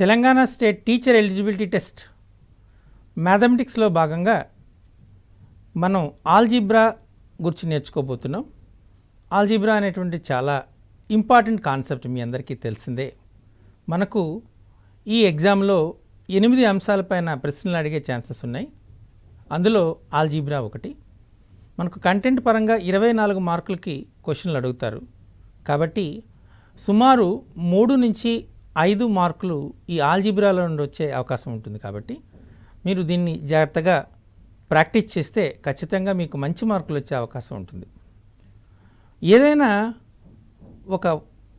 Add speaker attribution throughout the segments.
Speaker 1: Telangana state teacher eligibility test మ్యాథమెటిక్స్లో భాగంగా మనం ఆల్జీబ్రా గురించి నేర్చుకోబోతున్నాం. ఆల్జీబ్రా అనేటువంటి చాలా ఇంపార్టెంట్ కాన్సెప్ట్, మీ అందరికీ తెలిసిందే. మనకు ఈ ఎగ్జామ్లో 8 అంశాలపైన ప్రశ్నలు అడిగే ఛాన్సెస్ ఉన్నాయి. అందులో ఆల్జీబ్రా ఒకటి. మనకు కంటెంట్ పరంగా 24 మార్కులకి క్వశ్చన్లు అడుగుతారు. కాబట్టి సుమారు 3 నుంచి 5 మార్కులు ఈ ఆల్జీబ్రాలో నుండి వచ్చే అవకాశం ఉంటుంది. కాబట్టి మీరు దీన్ని జాగ్రత్తగా ప్రాక్టీస్ చేస్తే ఖచ్చితంగా మీకు మంచి మార్కులు వచ్చే అవకాశం ఉంటుంది. ఏదైనా ఒక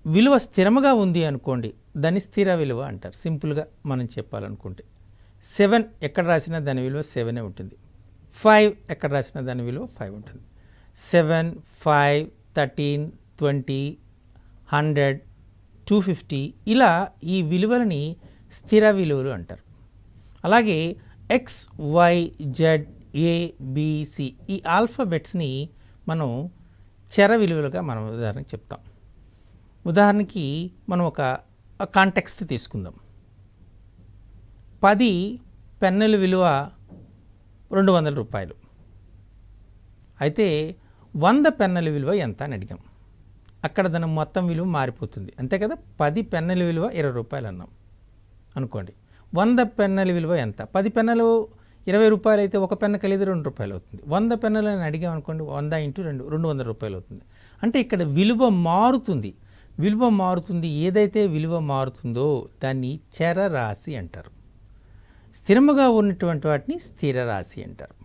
Speaker 1: విలువ స్థిరముగా ఉంది అనుకోండి, దాన్ని స్థిర విలువ అంటారు. సింపుల్గా మనం చెప్పాలనుకుంటే 7 ఎక్కడ రాసినా దాని విలువ 7 ఉంటుంది. 5 ఎక్కడ రాసినా దాని విలువ 5 ఉంటుంది. 7, 5, 13, 20, 100, 250 ఇలా ఈ విలువలని స్థిర విలువలు అంటారు. అలాగే X, Y, Z, A, B, C ఈ ఆల్ఫాబెట్స్ని మనం చర విలువలుగా మనం ఉదాహరణకి చెప్తాం. ఉదాహరణకి మనం ఒక కాంటెక్స్ట్ తీసుకుందాం. 10 పెన్నుల విలువ 200 రూపాయలు. అయితే 100 పెన్నుల విలువ ఎంత అని అడిగాం. అక్కడ దాని మొత్తం విలువ మారిపోతుంది, అంతే కదా. 10 పెన్నుల విలువ 20 రూపాయలు అన్నాం అనుకోండి. 100 పెన్నుల విలువ ఎంత? 10 పెన్నులు 20 రూపాయలు అయితే ఒక పెన్ను కలిగి 2 రూపాయలు అవుతుంది. 100 పెన్నులని అడిగాం అనుకోండి, 100 × 2 200 రూపాయలు అవుతుంది. అంటే ఇక్కడ విలువ మారుతుంది. విలువ మారుతుంది. ఏదైతే విలువ మారుతుందో దాన్ని చరరాశి అంటారు. స్థిరముగా ఉన్నటువంటి వాటిని స్థిర రాశి అంటారు.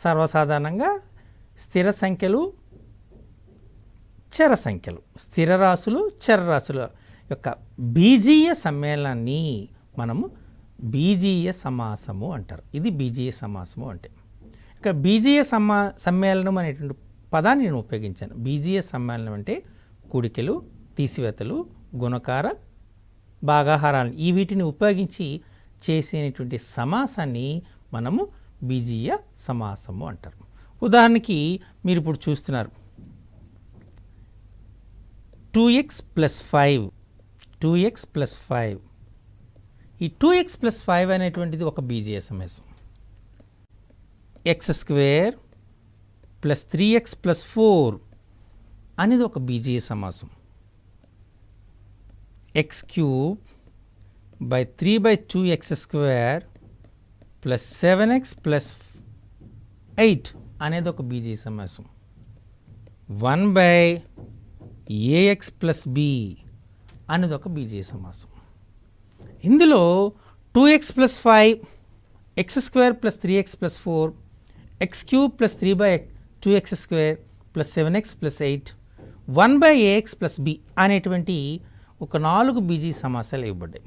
Speaker 1: సర్వసాధారణంగా స్థిర సంఖ్యలు, చర సంఖ్యలు, స్థిర రాశులు, చరరాశుల యొక్క బీజీయ సమ్మేళనాన్ని మనము బీజీయ సమాసము అంటారు. ఇది బీజీయ సమాసము అంటే. ఇక్కడ బీజీయ సమ్మేళనం అనేటువంటి పదాన్ని నేను ఉపయోగించాను. బీజీయ సమ్మేళనం అంటే కూడికలు, తీసివేతలు, గుణకార, భాగాహారాలు ఈ వీటిని ఉపయోగించి చేసేటువంటి సమాసాన్ని మనము బీజీయ సమాసము అంటారు. ఉదాహరణకి మీరు ఇప్పుడు చూస్తున్నారు 2x + 5, 2x + 5. ఈ 2x + 5 అనేటువంటిది ఒక బీజీయ సమాసం. x² + 3x + 4 అనేది ఒక బీజీయ సమాసం. x³ / 3/2x² + 7x + 8 అనేది ఒక బీజీయ సమాసం. 1/ax + b అనేది ఒక బీజీయ సమాసం. ఇందులో 2x + 5, x² + 3x + 4, x³ + 3/2x² + 7x + 8, 1/ax + b అనేటువంటి ఒక 4 బీజీయ సమాసాలు ఇవ్వబడ్డాయి.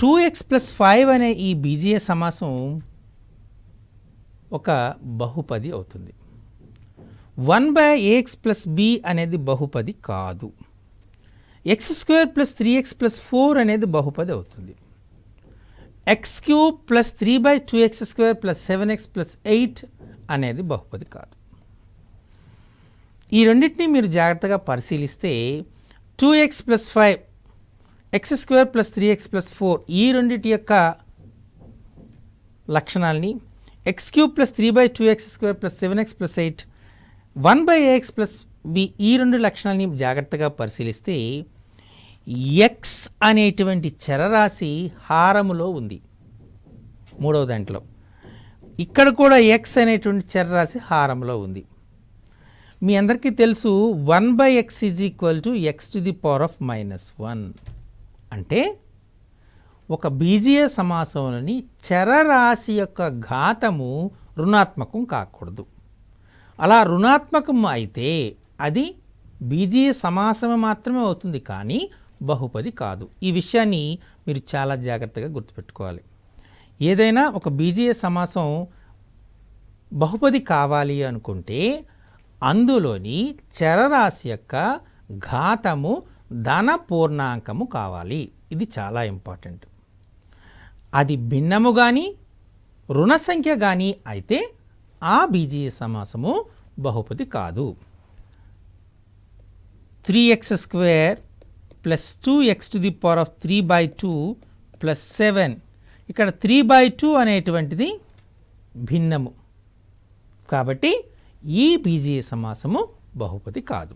Speaker 1: 2x + 5 అనే ఈ బీజీయ సమాసం ఒక బహుపది అవుతుంది. 1/ax + b అనేది బహుపది కాదు. x² + 3x + 4 అనేది బహుపది అవుతుంది. x³ + 3/2x² + 7x + 8 అనేది బహుపది కాదు. ఈ రెండింటినీ మీరు జాగ్రత్తగా పరిశీలిస్తే 2x + 5, x² + 3x + 4 ఈ రెండింటి యొక్క లక్షణాలని, x³ + 3/2x² + 7x + 8, 1/ax + b ఈ రెండు లక్షణాలని జాగ్రత్తగా పరిశీలిస్తే x అనేటువంటి చరరాశి హారములో ఉంది. 3వ దాంట్లో ఇక్కడ కూడా x అనేటువంటి చరరాశి హారంలో ఉంది. మీ అందరికీ తెలుసు 1/x = x⁻⁻1 అంటే ఒక బీజీయ సమాసంలోని చరరాశి యొక్క ఘాతము రుణాత్మకం కాకూడదు. అలా రుణాత్మకం అయితే అది బీజీయ సమాసము మాత్రమే అవుతుంది, కానీ బహుపది కాదు. ఈ విషయాన్ని మీరు చాలా జాగ్రత్తగా గుర్తుపెట్టుకోవాలి. ఏదైనా ఒక బీజీయ సమాసం బహుపది కావాలి అనుకుంటే అందులోని చరరాశి యొక్క ఘాతము ధన పూర్ణాంకము కావాలి. ఇది చాలా ఇంపార్టెంట్. అది భిన్నము కానీ రుణ సంఖ్య కానీ అయితే ఆ బీజీయ సమాసము బహుపది కాదు. 3x² + 2x⁻³ plus 7. ఇక్కడ 3/2 అనేటువంటిది భిన్నము కాబట్టి ఈ బీజీయ సమాసము బహుపది కాదు.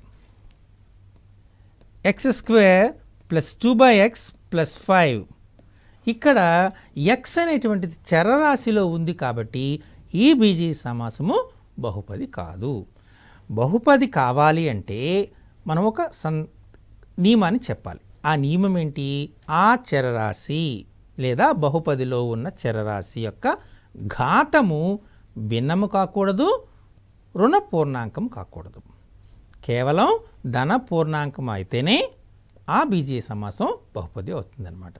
Speaker 1: x² plus 2/x plus 5. ఇక్కడ x అనేటువంటిది చరరాశిలో ఉంది కాబట్టి ఈ బీజీయ సమాసము బహుపది కాదు. బహుపది కావాలి అంటే మనం ఒక నియమాన్ని చెప్పాలి. ఆ నియమం ఏంటి? ఆ చరరాశి లేదా బహుపదిలో ఉన్న చరరాశి యొక్క ఘాతము భిన్నము కాకూడదు, రుణ పూర్ణాంకం కాకూడదు. కేవలం ధన పూర్ణాంకం అయితేనే ఆ బీజీయ సమాసం బహుపది అవుతుందన్నమాట.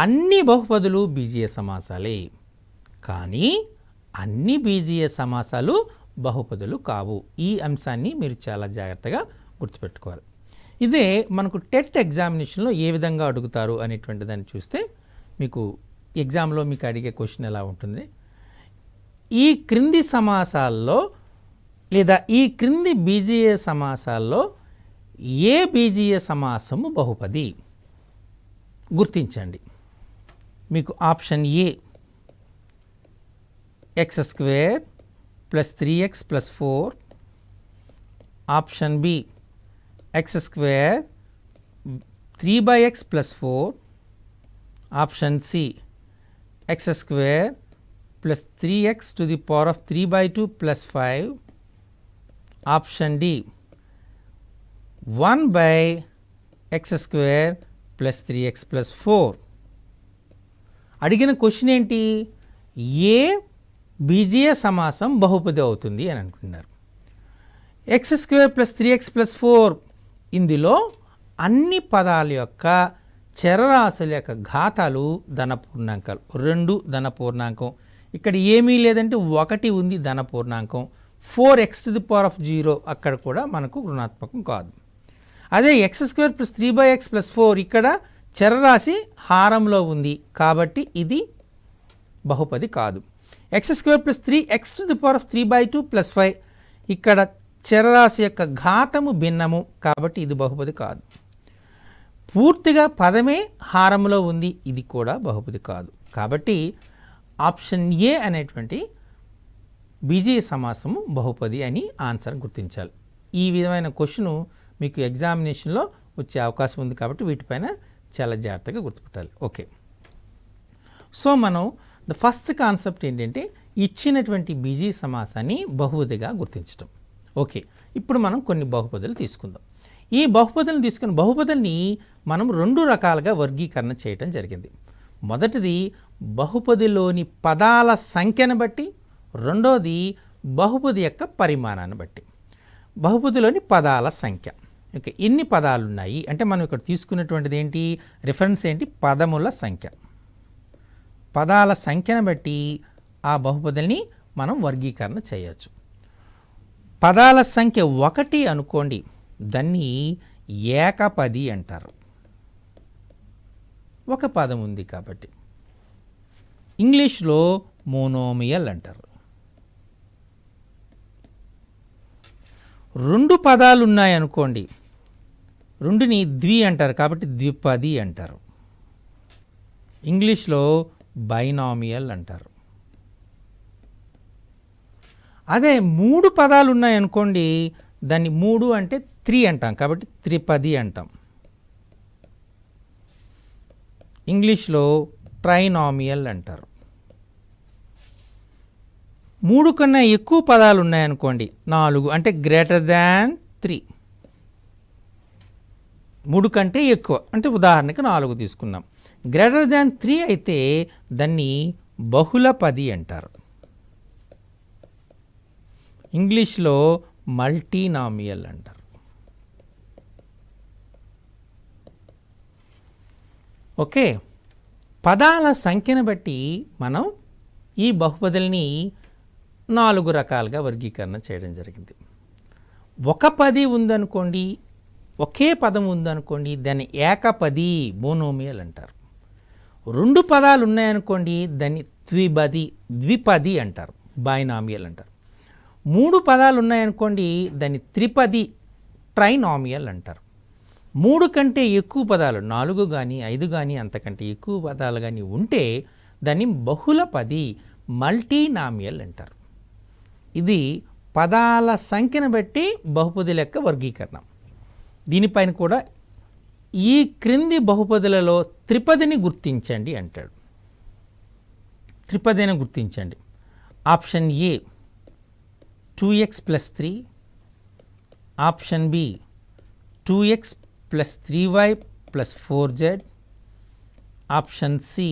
Speaker 1: అన్ని బహుపదులు బీజీయ సమాసాలే, కానీ అన్ని బీజీయ సమాసాలు బహుపదులు కావు. ఈ అంశాన్ని మీరు చాలా జాగ్రత్తగా గుర్తుపెట్టుకోవాలి. ఇదే మనకు టెట్ ఎగ్జామినేషన్లో ఏ విధంగా అడుగుతారు అనేటువంటి దాన్ని చూస్తే మీకు ఎగ్జామ్లో మీకు అడిగే క్వశ్చన్ ఎలా ఉంటుంది? ఈ క్రింది సమాసాల్లో లేదా ఈ క్రింది బీజీయ సమాసాల్లో ఏ బీజీయ సమాసము బహుపది గుర్తించండి. మీకు option A x² plus 3x plus 4, option B x² 3/x plus 4, option C x² plus 3x to the power of 3/2 plus 5, option D 1/x² plus 3x plus 4. అడిగిన క్వశ్చన్ ఏంటి? ఏ బీజీయ సమాసం బహుపది అవుతుంది అని అనుకుంటున్నారు. x² ప్లస్ 3x ప్లస్ 4 ఇందులో అన్ని పదాల యొక్క చరరాశుల యొక్క ఘాతాలు ధన పూర్ణాంకాలు. 2 ధన పూర్ణాంకం, ఇక్కడ ఏమీ లేదంటే 1 ఉంది ధన పూర్ణాంకం. 4x to the power of 0 అక్కడ కూడా మనకు రుణాత్మకం కాదు. అదే x² ప్లస్ 3/x ప్లస్ 4 ఇక్కడ చరరాశి హారంలో ఉంది కాబట్టి ఇది బహుపది కాదు. x² plus 3x to the power of 3/2 plus 5 ఇక్కడ చరరాశి యొక్క ఘాతము భిన్నము కాబట్టి ఇది బహుపది కాదు. పూర్తిగా పదమే హారంలో ఉంది, ఇది కూడా బహుపది కాదు. కాబట్టి ఆప్షన్ ఏ అనేటువంటి బీజీయ సమాసము బహుపది అని ఆన్సర్ గుర్తించాలి. ఈ విధమైన క్వశ్చను మీకు ఎగ్జామినేషన్లో వచ్చే అవకాశం ఉంది కాబట్టి వీటిపైన చాలా జాగ్రత్తగా గుర్తుపెట్టాలి. ఓకే, సో మనం ద ఫస్ట్ కాన్సెప్ట్ ఏంటంటే ఇచ్చినటువంటి బీజీయ సమాసాన్ని బహుపదిగా గుర్తించడం. ఓకే, ఇప్పుడు మనం కొన్ని బహుపదులు తీసుకుందాం. ఈ బహుపదులను తీసుకున్న బహుపదుల్ని మనం 2 రకాలుగా వర్గీకరణ చేయటం జరిగింది. మొదటిది బహుపదిలోని పదాల సంఖ్యను బట్టి, రెండోది బహుపది యొక్క పరిమాణాన్ని బట్టి. బహుపదిలోని పదాల సంఖ్య. ఓకే, ఎన్ని పదాలు ఉన్నాయి అంటే మనం ఇక్కడ తీసుకున్నటువంటిది ఏంటి? రిఫరెన్స్ ఏంటి? పదముల సంఖ్య. పదాల సంఖ్యను బట్టి ఆ బహుపదుల్ని మనం వర్గీకరణ చేయొచ్చు. పదాల సంఖ్య 1 అనుకోండి, దాన్ని ఏకపది అంటారు. ఒక పదం ఉంది కాబట్టి. ఇంగ్లీష్లో మోనోమియల్ అంటారు. 2 పదాలు ఉన్నాయనుకోండి, 2ని ద్వి అంటారు కాబట్టి ద్విపది అంటారు. ఇంగ్లీష్లో బైనామియల్ అంటారు. అదే 3 పదాలు ఉన్నాయనుకోండి, దాన్ని 3 అంటే 3 అంటాం కాబట్టి త్రిపది అంటాం. ఇంగ్లీష్లో ట్రైనామియల్ అంటారు. 3 కన్నా ఎక్కువ పదాలు ఉన్నాయనుకోండి, 4 అంటే గ్రేటర్ దాన్ 3. 3 కంటే ఎక్కువ అంటే ఉదాహరణకి 4 తీసుకున్నాం. గ్రేటర్ దాన్ 3 అయితే దాన్ని బహుళపది అంటారు. ఇంగ్లీష్లో మల్టీనామియల్ అంటారు. ఓకే, పదాల సంఖ్యను బట్టి మనం ఈ బహుపదుల్ని 4 రకాలుగా వర్గీకరణ చేయడం జరిగింది. ఒక పది ఉందనుకోండి, ఒకే పదం ఉందనుకోండి, దాన్ని ఏకపది మోనోమియల్ అంటారు. 2 పదాలు ఉన్నాయనుకోండి, దాన్ని ద్విపది అంటారు, బైనామియల్ అంటారు. 3 పదాలు ఉన్నాయనుకోండి, దాన్ని త్రిపది ట్రైనామియల్ అంటారు. 3 కంటే ఎక్కువ పదాలు 4 కానీ 5 కానీ అంతకంటే ఎక్కువ పదాలు కానీ ఉంటే దాన్ని బహుళపది మల్టీనామియల్ అంటారు. ఇది పదాల సంఖ్యను బట్టి బహుపది లెక్క వర్గీకరణ. దీనిపైన కూడా ఈ క్రింది బహుపదులలో త్రిపదిని గుర్తించండి అంటాడు. త్రిపదిని గుర్తించండి. Option A 2x + 3, option B 2x + 3y + 4z, option C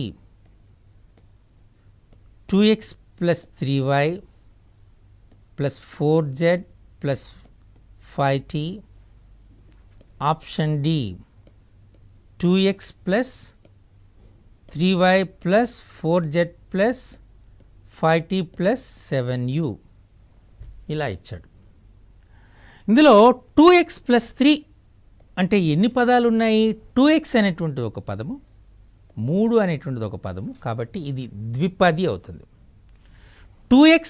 Speaker 1: 2x + 3y + 4z + 5t, option D 2x + 3y + 4z + 5t + 7u ఇలా ఇచ్చాడు. ఇందులో 2x + 3 అంటే ఎన్ని పదాలు ఉన్నాయి? 2x అనేటువంటిది ఒక పదము, 3 అనేటువంటిది ఒక పదము, కాబట్టి ఇది ద్విపది అవుతుంది. 2x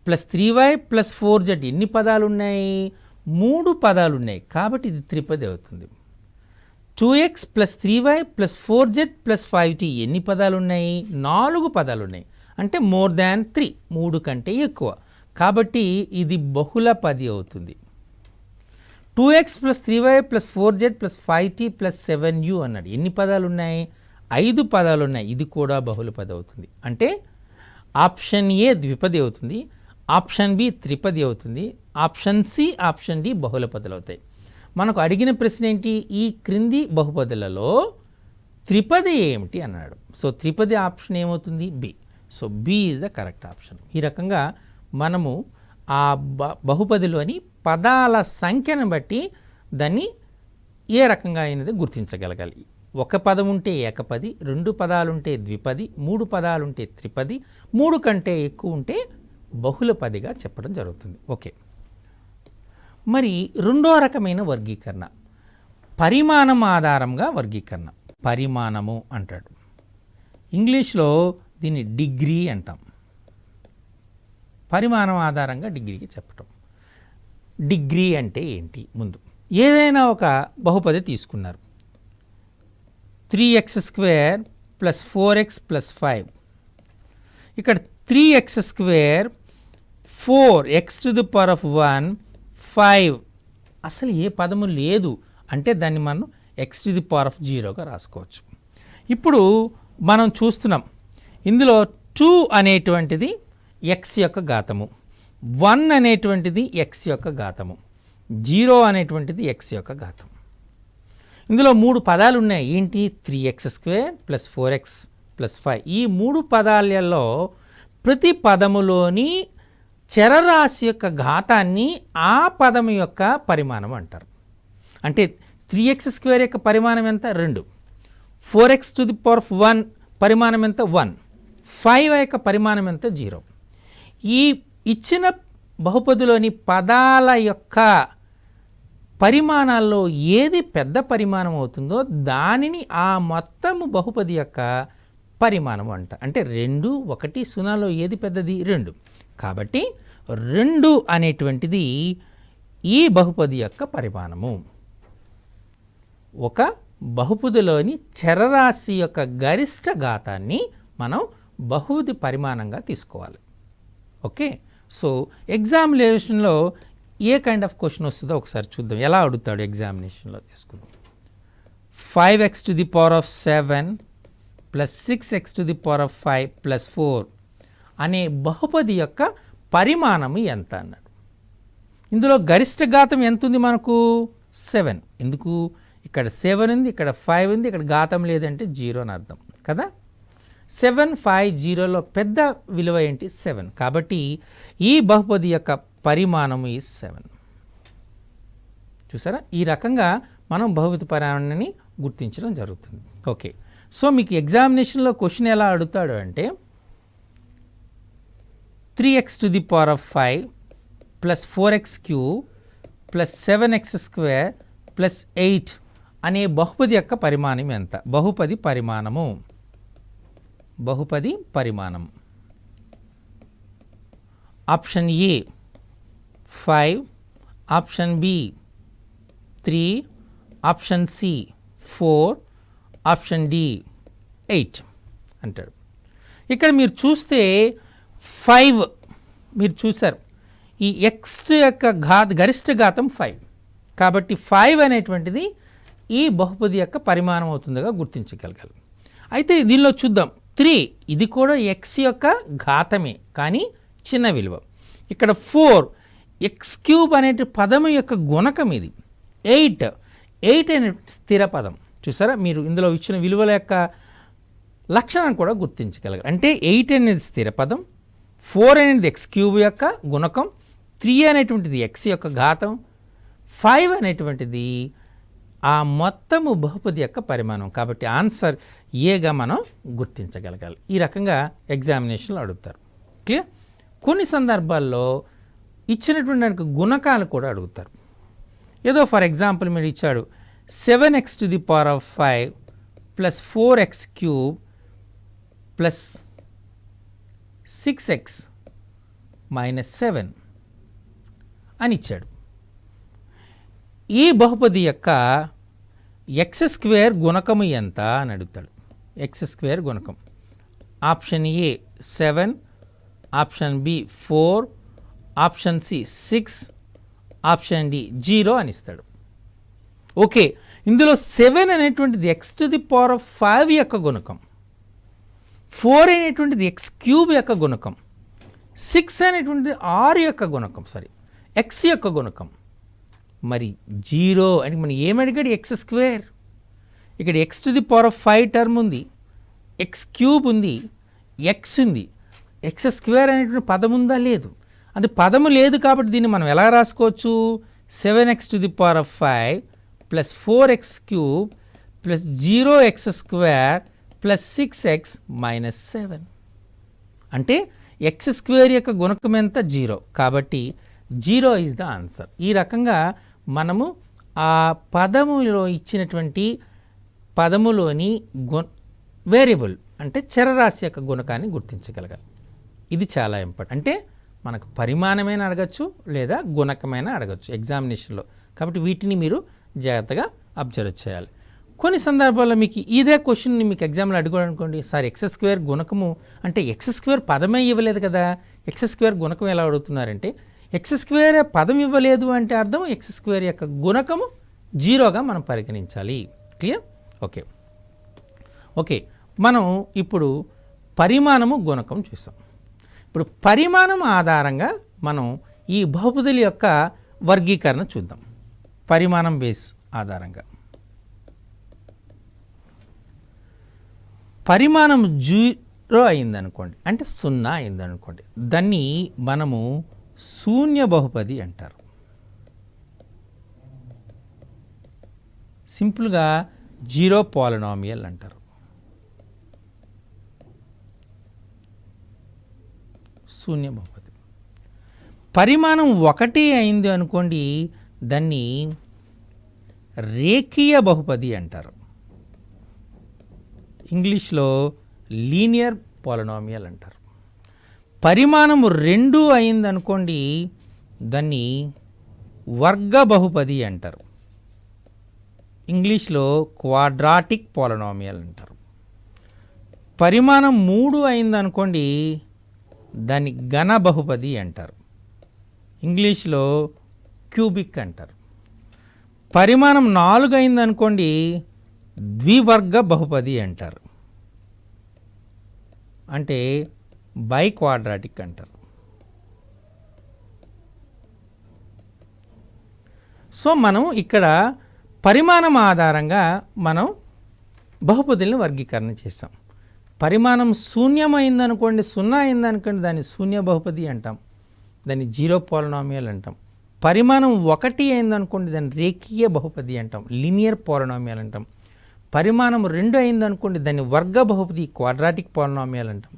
Speaker 1: + 3y + 4z ఎన్ని పదాలు ఉన్నాయి? 3 పదాలు ఉన్నాయి, కాబట్టి ఇది త్రిపది అవుతుంది. 2x + 3y + 4z + 5t ఎన్ని పదాలు ఉన్నాయి? 4 పదాలు ఉన్నాయి, అంటే మోర్ దాన్ 3, 3 కంటే ఎక్కువ, కాబట్టి ఇది బహుళపది అవుతుంది. 2x + 3y + 4z + 5t + 7u అన్నాడు. ఎన్ని పదాలు ఉన్నాయి? 5 పదాలు ఉన్నాయి, ఇది కూడా బహుళపది అవుతుంది. అంటే ఆప్షన్ ఏ ద్విపది అవుతుంది, ఆప్షన్ బి త్రిపది అవుతుంది, ఆప్షన్ సి ఆప్షన్ డి బహుళపదులు అవుతాయి. మనకు అడిగిన ప్రశ్న ఏంటి? ఈ క్రింది బహుపదులలో త్రిపది ఏమిటి అన్నాడు. సో త్రిపది ఆప్షన్ ఏమవుతుంది? B. So B is the correct option. ఈ రకంగా మనము ఆ బహుపదిలోని పదాల సంఖ్యను బట్టి దాన్ని ఏ రకంగా అయినది గుర్తించగలగాలి. ఒక పదం ఉంటే ఏకపది, 2 పదాలుంటే ద్విపది, 3 పదాలుంటే త్రిపది, 3 కంటే ఎక్కువ ఉంటే బహుళపదిగా చెప్పడం జరుగుతుంది. ఓకే, మరి రెండో రకమైన వర్గీకరణ పరిమాణం ఆధారంగా వర్గీకరణ. పరిమాణము అంటాడు. ఇంగ్లీష్లో దీన్ని డిగ్రీ అంటాం. పరిమాణం ఆధారంగా డిగ్రీకి చెప్పటం. డిగ్రీ అంటే ఏంటి? ముందు ఏదైనా ఒక బహుపది తీసుకున్నారు. 3x² + 4x + 5. ఇక్కడ 3x², 4x⁴ 5 అసలు ఏ పదము లేదు అంటే దాన్ని మనం x⁴ రాసుకోవచ్చు. ఇప్పుడు మనం చూస్తున్నాం ఇందులో 2 అనేటువంటిది x యొక్క ఘాతము, 1 అనేటువంటిది x యొక్క ఘాతము, 0 అనేటువంటిది x యొక్క ఘాతం. ఇందులో 3 పదాలు ఉన్నాయి. ఏంటి? 3x² + 4x + 5. ఈ 3 పదాలలో ప్రతి పదములోని చరరాశి యొక్క ఘాతాన్ని ఆ పదము యొక్క పరిమాణం అంటారు. అంటే 3x² యొక్క పరిమాణం ఎంత? 2. 4x⁴ పరిమాణం ఎంత? 1. 5 యొక్క పరిమాణం ఎంత? 0. ఈ ఇచ్చిన బహుపదిలోని పదాల యొక్క పరిమాణాల్లో ఏది పెద్ద పరిమాణం అవుతుందో దానిని ఆ మొత్తము బహుపది యొక్క పరిమాణం అంట. అంటే 2, 1, 0లో ఏది పెద్దది? 2. కాబట్టి 2 అనేటువంటిది ఈ బహుపది యొక్క పరిమాణము. ఒక బహుపదిలోని చరరాశి యొక్క గరిష్ట ఘాతాన్ని మనం బహుపది పరిమాణంగా తీసుకోవాలి. ఓకే, సో ఎగ్జామినేషన్లో ఏ కైండ్ ఆఫ్ క్వశ్చన్ వస్తుందో ఒకసారి చూద్దాం. ఎలా అడుగుతాడు ఎగ్జామినేషన్లో తీసుకుందాం. 5x⁴ + 6x⁴ + 4 అనే బహుపది యొక్క పరిమాణము ఎంత అన్నాడు. ఇందులో గరిష్ట ఘాతం ఎంత ఉంది మనకు? 7. ఎందుకు? ఇక్కడ 7 ఉంది, ఇక్కడ 5 ఉంది, ఇక్కడ ఘాతం లేదంటే 0 అని అర్థం కదా. 7, 5, 0లో పెద్ద విలువ ఏంటి? 7. కాబట్టి ఈ బహుపది యొక్క పరిమాణము ఈ 7. చూసారా, ఈ రకంగా మనం బహుపది పరిమాణాన్ని గుర్తించడం జరుగుతుంది. ఓకే, సో మీకు ఎగ్జామినేషన్లో క్వశ్చన్ ఎలా అడుగుతాడు అంటే 3x⁵ + 4x³ + 7x² + 8 అనే బహుపది యొక్క పరిమాణం ఎంత? బహుపది పరిమాణము. బహుపది పరిమాణం. Option A 5, option B 3, option C 4, option D 8 అంటాడు. ఇక్కడ మీరు చూస్తే 5 మీరు చూసారు, ఈ ఎక్స్ యొక్క గరిష్ట ఘాతం 5, కాబట్టి 5 అనేటువంటిది ఈ బహుపది యొక్క పరిమాణం అవుతుందిగా గుర్తించగలగాలి. అయితే దీనిలో చూద్దాం 3, ఇది కూడా ఎక్స్ యొక్క ఘాతమే కానీ చిన్న విలువ. ఇక్కడ 4 ఎక్స్ క్యూబ్ అనే పదము యొక్క గుణకం ఇది. 8 అనే స్థిర పదం. చూసారా, మీరు ఇందులో ఇచ్చిన విలువల యొక్క లక్షణాన్ని కూడా గుర్తించగలగాలి. అంటే 8 అనేది స్థిర పదం, 4 అనేది ఎక్స్ క్యూబ్ యొక్క గుణకం, 3 అనేటువంటిది ఎక్స్ యొక్క ఘాతం, 5 అనేటువంటిది ఆ మొత్తము బహుపది యొక్క పరిమాణం. కాబట్టి ఆన్సర్ ఏగా మనం గుర్తించగలగాలి. ఈ రకంగా ఎగ్జామినేషన్లో అడుగుతారు. క్లియర్. కొన్ని సందర్భాల్లో ఇచ్చినటువంటి దానికి గుణకాలు కూడా అడుగుతారు. ఏదో ఫర్ ఎగ్జాంపుల్ మీరు ఇచ్చాడు 7x⁵ plus 4x³ plus 6x - 7 అని ఇచ్చాడు. ఈ బహుపది యొక్క x² గుణకము ఎంత అని అడుగుతాడు. x² గుణకం option A 7, option B 4, option C 6, option D 0 అని ఇస్తాడు. ఓకే, ఇందులో 7 అనేటువంటిది x⁵ యొక్క గుణకం, 4 అనేటువంటిది x³ యొక్క గుణకం, 6 అనేటువంటిది యొక్క గుణకం, x యొక్క గుణకం. మరి 0 అని మనం ఏమడిగాడు? x². ఇక్కడ x⁵ టర్మ్ ఉంది, x³ ఉంది, x ఉంది, x² అనేటువంటి పదం ఉందా? లేదు. అది పదము లేదు కాబట్టి దీన్ని మనం ఎలా రాసుకోవచ్చు? 7x⁵ plus 4x³ plus 0x² plus 6x - 7 అంటే x² యొక్క గుణకం ఎంత? 0. కాబట్టి 0 ఈజ్ ద ఆన్సర్. ఈ రకంగా మనము ఆ పదములో ఇచ్చినటువంటి పదములోని వేరియబుల్ అంటే చరరాశి యొక్క గుణకాన్ని గుర్తించగలగాలి. ఇది చాలా ఇంపార్టెంట్. అంటే మనకు పరిమాణమైన అడగచ్చు లేదా గుణకమైన అడగచ్చు ఎగ్జామినేషన్లో. కాబట్టి వీటిని మీరు జాగ్రత్తగా అబ్జర్వ్ చేయాలి. కొన్ని సందర్భాల్లో మీకు ఇదే క్వశ్చన్ని మీకు ఎగ్జామ్లో అడిగాడు అనుకోండి, సార్ x² గుణకము అంటే x² పదమే ఇవ్వలేదు కదా, x² గుణకం ఎలా అడుగుతున్నారంటే x² పదం ఇవ్వలేదు అంటే అర్థం x² యొక్క గుణకము 0గా మనం పరిగణించాలి. క్లియర్? ఓకే, మనం ఇప్పుడు పరిమాణము గుణకం చూసాం. ఇప్పుడు పరిమాణం ఆధారంగా మనం ఈ బహుపదుల యొక్క వర్గీకరణ చూద్దాం. పరిమాణం బేస్ ఆధారంగా పరిమాణం 0 అయిందనుకోండి, అంటే 0 అయిందనుకోండి, దాన్ని మనము శూన్య బహుపది అంటారు. సింపుల్గా 0 పాలినామియల్ అంటారు. శూన్య బహుపది. పరిమాణం 1 అయింది అనుకోండి, దాన్ని రేఖీయ బహుపది అంటారు. ఇంగ్లీష్లో లీనియర్ పాలినామియల్ అంటారు. పరిమాణం 2 అయింది అనుకోండి, దాన్ని వర్గ బహుపది అంటారు. ఇంగ్లీష్లో క్వాడ్రాటిక్ పాలినామియల్ అంటారు. పరిమాణం 3 అయింది అనుకోండి, దాన్ని ఘన బహుపది అంటారు. ఇంగ్లీష్లో క్యూబిక్ అంటారు. పరిమాణం 4 అయింది అనుకోండి, ద్వివర్గ బహుపది అంటారు, అంటే బై క్వాడ్రాటిక్ అంటారు. సో మనం ఇక్కడ పరిమాణం ఆధారంగా మనం బహుపదులను వర్గీకరణ చేసాం. పరిమాణం శూన్యమైందనుకోండి, 0 అయిందనుకోండి, దాన్ని శూన్య బహుపది అంటాం, దాన్ని 0 పాలినామియల్ అంటాం. పరిమాణం 1 అయిందనుకోండి, దాన్ని రేఖీయ బహుపది అంటాం, లీనియర్ పాలినామియల్ అంటాం. పరిమాణం 2 అయిందనుకోండి, దాన్ని వర్గ బహుపది క్వాడ్రాటిక్ పాలినామియల్ అంటాం.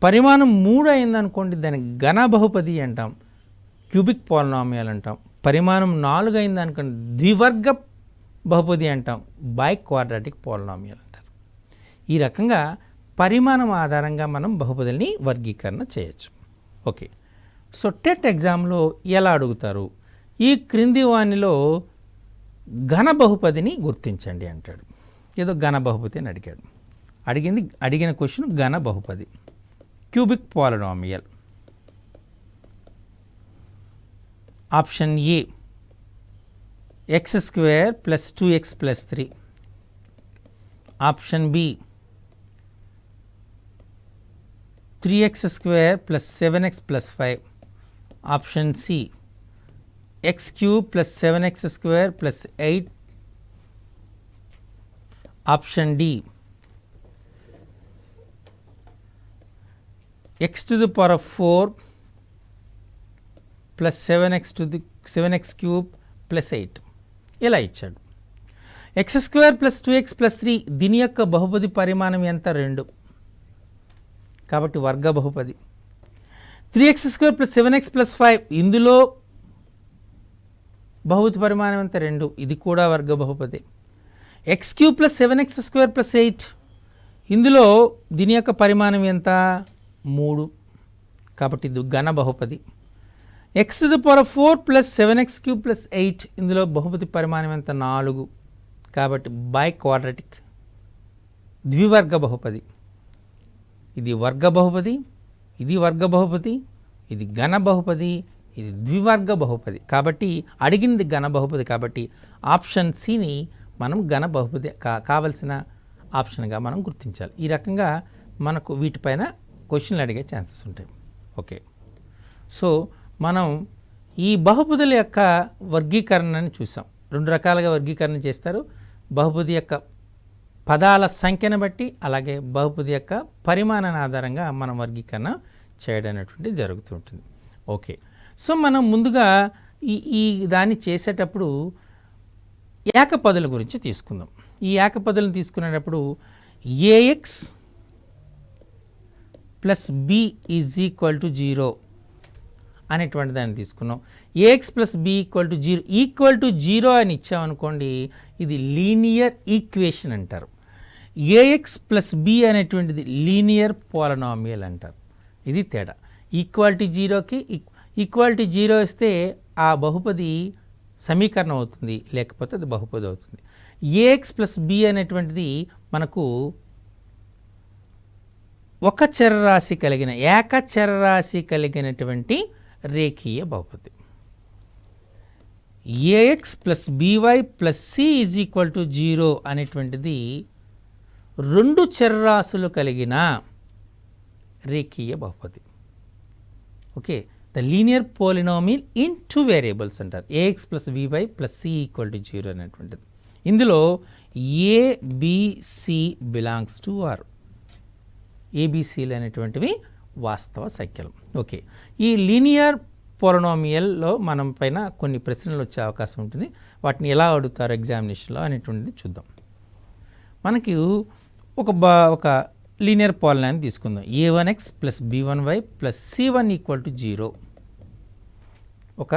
Speaker 1: పరిమాణం 3 అయిందనుకోండి, దాన్ని ఘన బహుపది అంటాం, క్యూబిక్ పాలినామియల్ అంటాం. పరిమాణం 4 అయిందనుకోండి, ద్వివర్గ బహుపది అంటాం, బై క్వాడ్రాటిక్ పాలినామియల్ అంటారు. ఈ రకంగా పరిమాణం ఆధారంగా మనం బహుపదుల్ని వర్గీకరణ చేయొచ్చు. ఓకే, సో టెట్ ఎగ్జామ్లో ఎలా అడుగుతారు? ఈ క్రింది వానిలో ఘన బహుపదిని గుర్తించండి అంటాడు. ఏదో ఘన బహుపది అని అడిగాడు. అడిగిన క్వశ్చన్ ఘన బహుపది, cubic polynomial. Option A x² + 2x + 3. Option B 3x² + 7x + 5. Option C x³ + 7x² + 8. Option D x⁴ + 7x³ + 8 ఇలా ఇచ్చాడు. x² + 2x + 3 దీని యొక్క బహుపది పరిమాణం ఎంత? 2, కాబట్టి వర్గ బహుపది. 3x² + 7x + 5 ఇందులో బహుపది పరిమాణం ఎంత? 2, ఇది కూడా వర్గ బహుపది. x³ + 7x² + 8 ఇందులో దీని యొక్క పరిమాణం ఎంత? 3, కాబట్టి ఇది ఘన బహుపది. x⁴ + 7x³ + 8 ఇందులో బహుపది పరిమాణం ఎంత? 4, కాబట్టి బై క్వాడ్రాటిక్ ద్వివర్గ బహుపది. ఇది వర్గ బహుపది, ఇది వర్గ బహుపది, ఇది ఘన బహుపది, ఇది ద్వివర్గ బహుపది. కాబట్టి అడిగింది ఘన బహుపది, కాబట్టి ఆప్షన్ సిని మనం ఘన బహుపది కావలసిన ఆప్షన్గా మనం గుర్తించాలి. ఈ రకంగా మనకు వీటిపైన క్వశ్చన్లు అడిగే ఛాన్సెస్ ఉంటాయి. ఓకే, సో మనం ఈ బహుపదుల యొక్క వర్గీకరణని చూసాం. 2 రకాలుగా వర్గీకరణ చేస్తారు. బహుపది యొక్క పదాల సంఖ్యను బట్టి, అలాగే బహుపది యొక్క పరిమాణాన్ని ఆధారంగా మనం వర్గీకరణ చేయడం అనేటువంటి జరుగుతుంటుంది. ఓకే, సో మనం ముందుగా ఈ దాన్ని చేసేటప్పుడు ఏకపదుల గురించి తీసుకుందాం. ఈ ఏకపదులను తీసుకునేటప్పుడు ax + b = 0 అనేటువంటి దాన్ని తీసుకున్నాం. ax + b = 0 అని ఇచ్చామనుకోండి, ఇది లీనియర్ ఈక్వేషన్ అంటారు. ax + b అనేటువంటిది లీనియర్ పాలినామియల్ అంటారు. ఇది తేడా. ఈక్వాలిటీ 0కి ఈక్వాలిటీ 0 ఇస్తే ఆ బహుపది సమీకరణం అవుతుంది, లేకపోతే అది బహుపది అవుతుంది. ax + b అనేటువంటిది మనకు ఒక చరరాశి కలిగిన ఏకచరరాశి కలిగినటువంటి రేఖీయ బహుపది. ax + by + c = 0 అనేటువంటిది 2 చరరాశులు కలిగిన రేఖీయ బహుపది. Okay, the linear polynomial in 2 variables అంటారు. ax + by + c = 0 అనేటువంటిది. ఇందులో a b c belongs to r. ఏబిసిలు అనేటువంటివి వాస్తవ సంఖ్యలు. ఓకే, ఈ లీనియర్ పోలినామియల్లో మనం పైన కొన్ని ప్రశ్నలు వచ్చే అవకాశం ఉంటుంది. వాటిని ఎలా అడుగుతారు ఎగ్జామినేషన్లో అనేటువంటిది చూద్దాం. మనకి ఒక లీనియర్ పాలినామియల్ తీసుకుందాం. a1x + b1y + c1 = 0. ఒక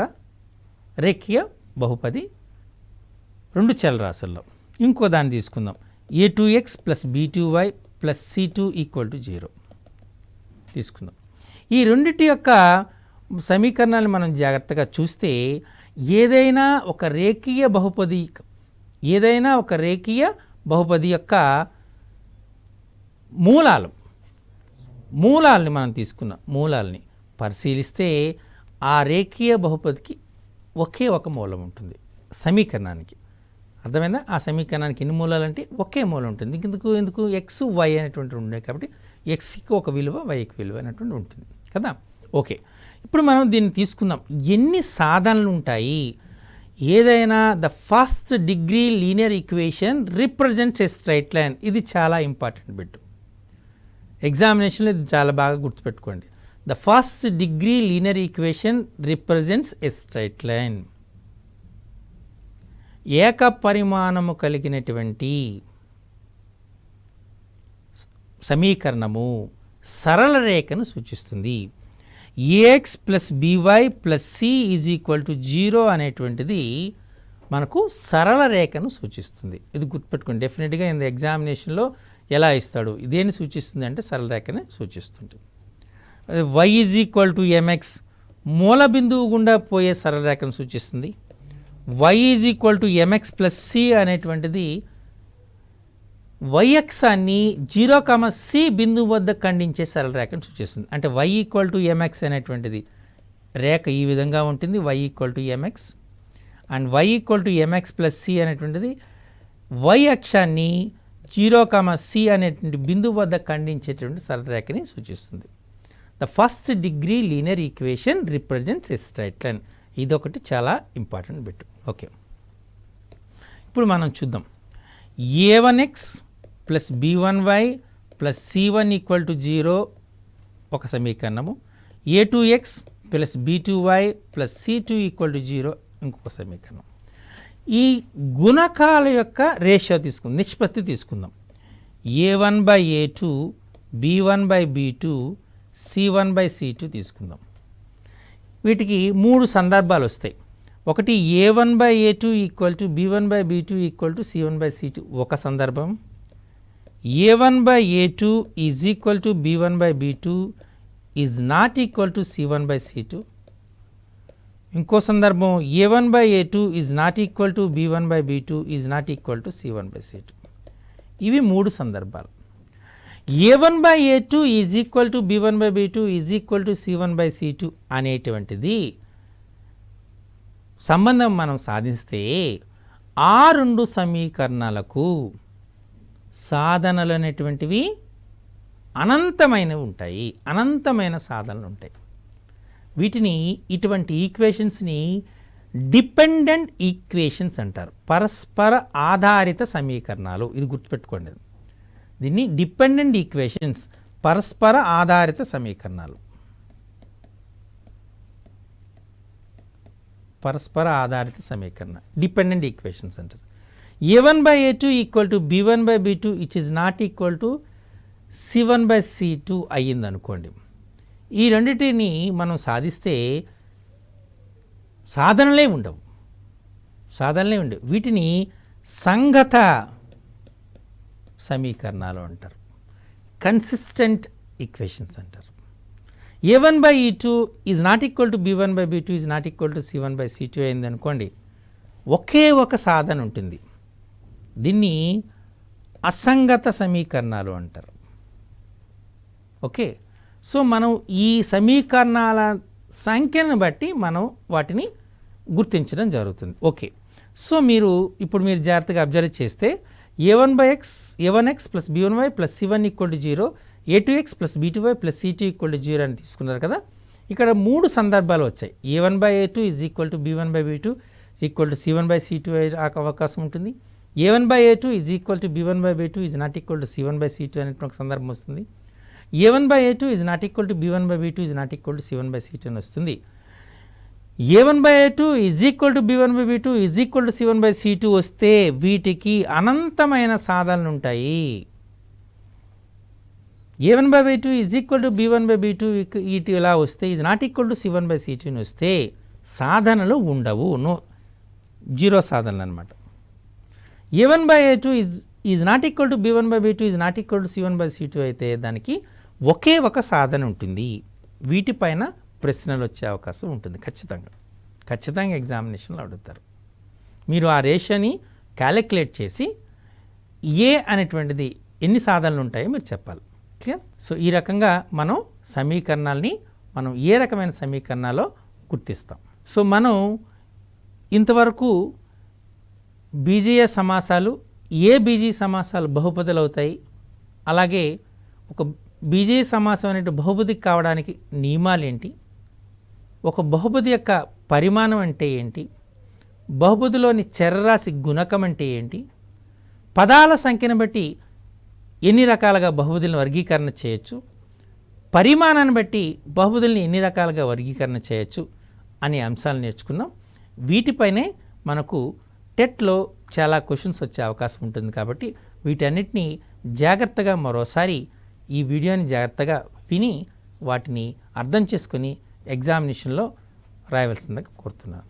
Speaker 1: రేఖీయ బహుపది 2 చలరాశుల్లో. ఇంకో దాన్ని తీసుకుందాం. a2x + b2y + c2 = 0 తీసుకుందాం. ఈ రెండిటి యొక్క సమీకరణాలు మనం జాగ్రత్తగా చూస్తే ఏదైనా ఒక రేఖీయ బహుపది యొక్క మూలాల్ని మనం తీసుకున్న మూలాల్ని పరిశీలిస్తే ఆ రేఖీయ బహుపదికి ఒకే ఒక మూలం ఉంటుంది సమీకరణానికి. అర్థమైందా? ఆ సమీకరణానికి ఎన్ని మూలాలు అంటే ఒకే మూలం ఉంటుంది. ఎందుకు ఎక్స్ వై అనేటువంటి ఉన్నాయి, కాబట్టి ఎక్స్కి ఒక విలువ, వైకి విలువ అనేటువంటి ఉంటుంది కదా. ఓకే, ఇప్పుడు మనం దీన్ని తీసుకుందాం. ఎన్ని సాధనలు ఉంటాయి? ఏదైనా the first degree linear equation represents a straight line. ఇది చాలా ఇంపార్టెంట్ బిట్. ఎగ్జామినేషన్లో ఇది చాలా బాగా గుర్తుపెట్టుకోండి. The first degree linear equation represents a straight line. ఏక పరిమాణము కలిగినటువంటి సమీకరణము సరళ రేఖను సూచిస్తుంది. ax + by + c = 0 అనేటువంటిది మనకు సరళ రేఖను సూచిస్తుంది. ఇది గుర్తుపెట్టుకోండి. డెఫినెట్గా ఇన్ ద ఎగ్జామినేషన్లో ఎలా ఇస్తాడు, ఇదేని సూచిస్తుంది అంటే సరళ రేఖని సూచిస్తుంది. y = mx మూల బిందువు గుండా పోయే సరళ రేఖను సూచిస్తుంది. y is equal to MX plus C అనేటువంటిది y అక్షాన్ని 0, బిందువు వద్ద ఖండించే సరళ రేఖను సూచిస్తుంది. అంటే y ఈక్వల్ టు ఎంఎక్స్ అనేటువంటిది రేఖ ఈ విధంగా ఉంటుంది, y equal to M X, and y equal to MX plus C అనేటువంటిది y అక్షాన్ని 0, అనేటువంటి బిందువు వద్ద ఖండించేటువంటి సరళ రేఖని సూచిస్తుంది. The first degree linear equation represents a straight line. ఇదొకటి చాలా ఇంపార్టెంట్ బిట్. ఓకే, ఇప్పుడు మనం చూద్దాం. a1x plus b1y plus c1 equal to 0 ఒక సమీకరణము, a2x plus b2y plus c2 equal to 0 ఇంకొక సమీకరణం. ఈ గుణకాల యొక్క రేషియో తీసుకుందాం, నిష్పత్తి తీసుకుందాం. a1/a2, b1/b2, c1/c2 తీసుకుందాం. వీటికి 3 సందర్భాలు వస్తాయి. ఒకటి a1/a2 equal to b1/b2 equal to c1/c2 ఒక సందర్భం, a1/a2 is equal to b1/b2 is not equal to c1/c2. ఇంకో సందర్భం a1/a2 is not equal to b1/b2 is not equal to c1/c2. ఇవి 3 సందర్భాలు. a1/a2 is equal to b1/b2 is equal to c1/c2 అనేటువంటిది సంబంధం మనం సాధిస్తే ఆ 2 సమీకరణాలకు సాధనలు అనేటువంటివి అనంతమైనవి ఉంటాయి, అనంతమైన సాధనలు ఉంటాయి. వీటిని ఇటువంటి ఈక్వేషన్స్ని డిపెండెంట్ ఈక్వేషన్స్ అంటారు, పరస్పర ఆధారిత సమీకరణాలు. ఇది గుర్తుపెట్టుకోండి, దీన్ని డిపెండెంట్ ఈక్వేషన్స్, పరస్పర ఆధారిత సమీకరణాలు, పరస్పర ఆధారిత సమీకరణ డిపెండెంట్ ఈక్వేషన్స్ అంటారు. a1/a2 ఈక్వల్ టు b1/b2 ఇచ్ is not equal to c1/c2 అయ్యింది అనుకోండి. ఈ రెండింటిని మనం సాధిస్తే సాధనలే ఉండవు. వీటిని సంగత సమీకరణాలు అంటారు, కన్సిస్టెంట్ ఈక్వేషన్స్ అంటారు. a1/e2 is not equal to b1/b2 is not equal to c1/c2 అయింది అనుకోండి, ఒకే ఒక సాధన ఉంటుంది. దీన్ని అసంగత సమీకరణాలు అంటారు. ఓకే, సో మనం ఈ సమీకరణాల సంఖ్యను బట్టి మనం వాటిని గుర్తించడం జరుగుతుంది. ఓకే, సో ఇప్పుడు మీరు జాగ్రత్తగా అబ్జర్వ్ చేస్తే a1x plus b1y plus c1 equal to 0, a2x plus b2y plus c2 equal to 0 అని తీసుకున్నారు కదా. ఇక్కడ 3 సందర్భాలు వచ్చాయి. a1/a2 is equal to b1/b2 equal to c1/c2 అవకాశం ఉంటుంది. a1/a2 is equal to b1/b2 is not equal to c1/c2 అనేటువంటి ఒక సందర్భం వస్తుంది. a1/a2 is not equal to b1/b2 is not equal to c1/c2 అని వస్తుంది. a1/a2 is equal to b1/b2 is equal to c1/c2 వస్తే వీటికి అనంతమైన సాధనలు ఉంటాయి. a1/b2 is equal to b1/b2 ఇటు ఇలా వస్తే is not equal to c1/c2 అని వస్తే సాధనలు ఉండవు, జీరో సాధనలు అనమాట. a1/a2 is not equal to b1/b2 is not equal to c1/c2 అయితే దానికి ఒకే ఒక సాధన ఉంటుంది. వీటిపైన ప్రశ్నలు వచ్చే అవకాశం ఉంటుంది. ఖచ్చితంగా ఎగ్జామినేషన్లో అడుగుతారు. మీరు ఆ రేషియోని క్యాలిక్యులేట్ చేసి ఏ అనేటువంటిది ఎన్ని సాధనలు ఉంటాయో మీరు చెప్పాలి. క్లియర్? సో ఈ రకంగా మనం సమీకరణాలని ఏ రకమైన సమీకరణాలో గుర్తిస్తాం. సో మనం ఇంతవరకు బీజీయ సమాసాలు, ఏ బీజీయ సమాసాలు బహుపదులు అవుతాయి, అలాగే ఒక బీజీయ సమాసం అనేది బహుపదికి కావడానికి నియమాలు ఏంటి, ఒక బహుపది యొక్క పరిమాణం అంటే ఏంటి, బహుపదిలోని చరరాశి గుణకం అంటే ఏంటి, పదాల సంఖ్యను బట్టి ఎన్ని రకాలుగా బహుపదులను వర్గీకరణ చేయొచ్చు, పరిమాణాన్ని బట్టి బహుపదుల్ని ఎన్ని రకాలుగా వర్గీకరణ చేయొచ్చు అనే అంశాలు నేర్చుకున్నాం. వీటిపైనే మనకు టెట్లో చాలా క్వశ్చన్స్ వచ్చే అవకాశం ఉంటుంది. కాబట్టి వీటన్నిటిని జాగ్రత్తగా మరోసారి ఈ వీడియోని జాగ్రత్తగా విని వాటిని అర్థం చేసుకొని ఎగ్జామినేషన్లో రాయవలసిందిగా కోరుతున్నాను.